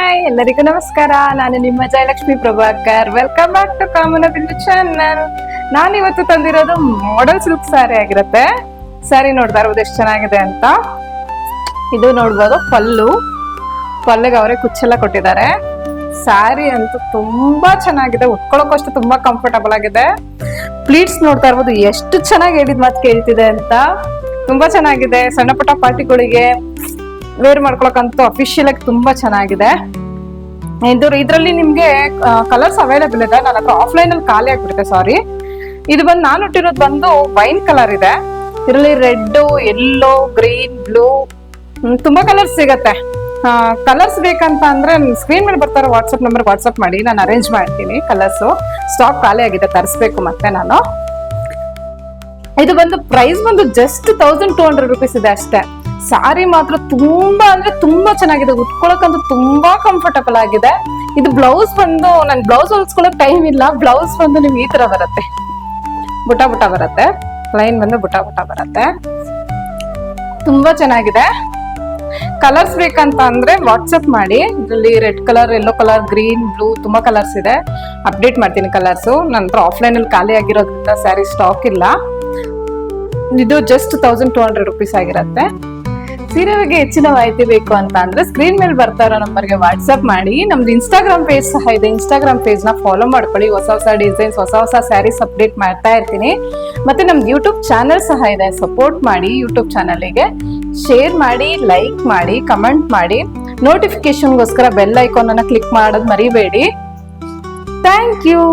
Hi ಎಲ್ಲರಿಗೂ ನಮಸ್ಕಾರ. ನಾನು ನಿಮ್ಮ Jayalakshmi Prabhakar. Welcome back to Kamanabillu channel. ನಾನು ಇವತ್ತು ತಂದಿರೋದು ಮಾಡೆಲ್ ಸಿಲ್ಕ್ ಸ್ಯಾರಿ ಆಗಿರುತ್ತೆ. ಸ್ಯಾರಿ ನೋಡ್ತಾ ಇರೋದು ಎಷ್ಟು ಚೆನ್ನಾಗಿದೆ ಅಂತ. ಇದು ನೋಡ್ಬೋದು ಪಲ್ಲಿಗೆ ಅವರೇ ಕುಚ್ಚೆಲ್ಲ ಕೊಟ್ಟಿದ್ದಾರೆ. ಸ್ಯಾರಿ ಅಂತೂ ತುಂಬಾ ಚೆನ್ನಾಗಿದೆ, ಉಟ್ಕೊಳ್ಳೋಕಷ್ಟು ತುಂಬಾ ಕಂಫರ್ಟಬಲ್ ಆಗಿದೆ. ಪ್ಲೀಟ್ಸ್ ನೋಡ್ತಾ ಇರ್ಬೋದು ಎಷ್ಟು ಚೆನ್ನಾಗಿ ಹೇಳಿದ ಮಾತು ಕೇಳ್ತಿದೆ ಅಂತ. ತುಂಬಾ ಚೆನ್ನಾಗಿದೆ. ಸಣ್ಣ ಪುಟ್ಟ ಪಾರ್ಟಿಗಳಿಗೆ ವೇರ್ ಮಾಡ್ಕೊಳಕಂತೂ ಅಫಿಷಿಯಲ್ ಆಗಿ ತುಂಬಾ ಚೆನ್ನಾಗಿದೆ. ಇದ್ರಲ್ಲಿ ನಿಮ್ಗೆ ಕಲರ್ಸ್ ಅವೈಲೇಬಲ್ ಇದೆ. ನನ್ನ ಹತ್ರ ಆಫ್ಲೈನ್ ಅಲ್ಲಿ ಖಾಲಿ ಆಗ್ಬಿಡುತ್ತೆ, ಸಾರಿ. ಇದು ಬಂದು ನಾನು ಇಟ್ಟಿರೋದು ಬಂದು ವೈನ್ ಕಲರ್ ಇದೆ. ಇದರಲ್ಲಿ ರೆಡ್, ಯೆಲ್ಲೋ, ಗ್ರೀನ್, ಬ್ಲೂ ತುಂಬಾ ಕಲರ್ಸ್ ಸಿಗತ್ತೆ. ಕಲರ್ಸ್ ಬೇಕಂತ ಅಂದ್ರೆ ಸ್ಕ್ರೀನ್ ಮೇಲೆ ಬರ್ತಾರೋ ವಾಟ್ಸ್ಆಪ್ ನಂಬರ್ ವಾಟ್ಸ್ಆಪ್ ಮಾಡಿ, ನಾನು ಅರೇಂಜ್ ಮಾಡ್ತೀನಿ. ಕಲರ್ಸ್ ಸ್ಟಾಕ್ ಖಾಲಿ ಆಗಿದೆ, ತರಿಸ್ಬೇಕು ಮತ್ತೆ ನಾನು. ಇದು ಬಂದು ಪ್ರೈಸ್ ಬಂದು ಜಸ್ಟ್ 1200 ರೂಪೀಸ್ ಇದೆ ಅಷ್ಟೇ. ಸಾರಿ ಮಾತ್ರ ತುಂಬಾ ಅಂದ್ರೆ ತುಂಬಾ ಚೆನ್ನಾಗಿದೆ, ಉಟ್ಕೊಳಕಂತೂ ತುಂಬಾ ಕಂಫರ್ಟಬಲ್ ಆಗಿದೆ. ಇದು ಬ್ಲೌಸ್ ಬಂದು ನನ್ ಬ್ಲೌಸ್ ಹೊಲ್ಸ್ಕೊಳಕ್ ಟೈಮ್ ಇಲ್ಲ. ಬ್ಲೌಸ್ ಬಂದು ನಿಮ್ಗೆ ಈ ತರ ಬರುತ್ತೆ, ಬುಟ್ಟ ಬರುತ್ತೆ. ಲೈನ್ ಬಂದು ಬುಟ್ಟ ಬರುತ್ತೆ. ತುಂಬಾ ಚೆನ್ನಾಗಿದೆ. ಕಲರ್ಸ್ ಬೇಕಂತ ಅಂದ್ರೆ ವಾಟ್ಸ್ಆಪ್ ಮಾಡಿ. ಇದರಲ್ಲಿ red colour, yellow colour, green, blue ತುಂಬಾ ಕಲರ್ಸ್ ಇದೆ. ಅಪ್ಡೇಟ್ ಮಾಡ್ತೀನಿ ಕಲರ್ಸ್. ನನ್ನ ಹತ್ರ ಆಫ್ಲೈನ್ ಅಲ್ಲಿ ಖಾಲಿ ಆಗಿರೋದ್ರಿಂದ ಸ್ಯಾರಿ ಸ್ಟಾಕ್ ಇಲ್ಲ. ಇದು ಜಸ್ಟ್ 1200 ರೂಪೀಸ್ ಆಗಿರುತ್ತೆ. ಸೀರೆ ಬಗ್ಗೆ ಹೆಚ್ಚಿನ ಮಾಹಿತಿ ಬೇಕು ಅಂತ ಅಂದ್ರೆ ಸ್ಕ್ರೀನ್ ಮೇಲೆ ಬರ್ತಾ ಇರೋ ನಂಬರ್ಗೆ ವಾಟ್ಸ್ಆಪ್ ಮಾಡಿ. ನಮ್ದು ಇನ್ಸ್ಟಾಗ್ರಾಮ್ ಪೇಜ್ ಸಹ ಇದೆ. ಇನ್ಸ್ಟಾಗ್ರಾಮ್ ಪೇಜ್ ನ ಫಾಲೋ ಮಾಡ್ಕೊಳ್ಳಿ. ಹೊಸ ಡಿಸೈನ್ಸ್, ಹೊಸ ಸ್ಯಾರೀಸ್ ಅಪ್ಡೇಟ್ ಮಾಡ್ತಾ ಇರ್ತೀನಿ. ಮತ್ತೆ ನಮ್ದು ಯೂಟ್ಯೂಬ್ ಚಾನಲ್ ಸಹ ಇದೆ, ಸಪೋರ್ಟ್ ಮಾಡಿ. ಯೂಟ್ಯೂಬ್ ಚಾನಲ್ಗೆ ಶೇರ್ ಮಾಡಿ, ಲೈಕ್ ಮಾಡಿ, ಕಮೆಂಟ್ ಮಾಡಿ. ನೋಟಿಫಿಕೇಶನ್ಗೋಸ್ಕರ ಬೆಲ್ ಐಕಾನ್ ಅನ್ನ ಕ್ಲಿಕ್ ಮಾಡೋದು ಮರಿಬೇಡಿ. Thank you.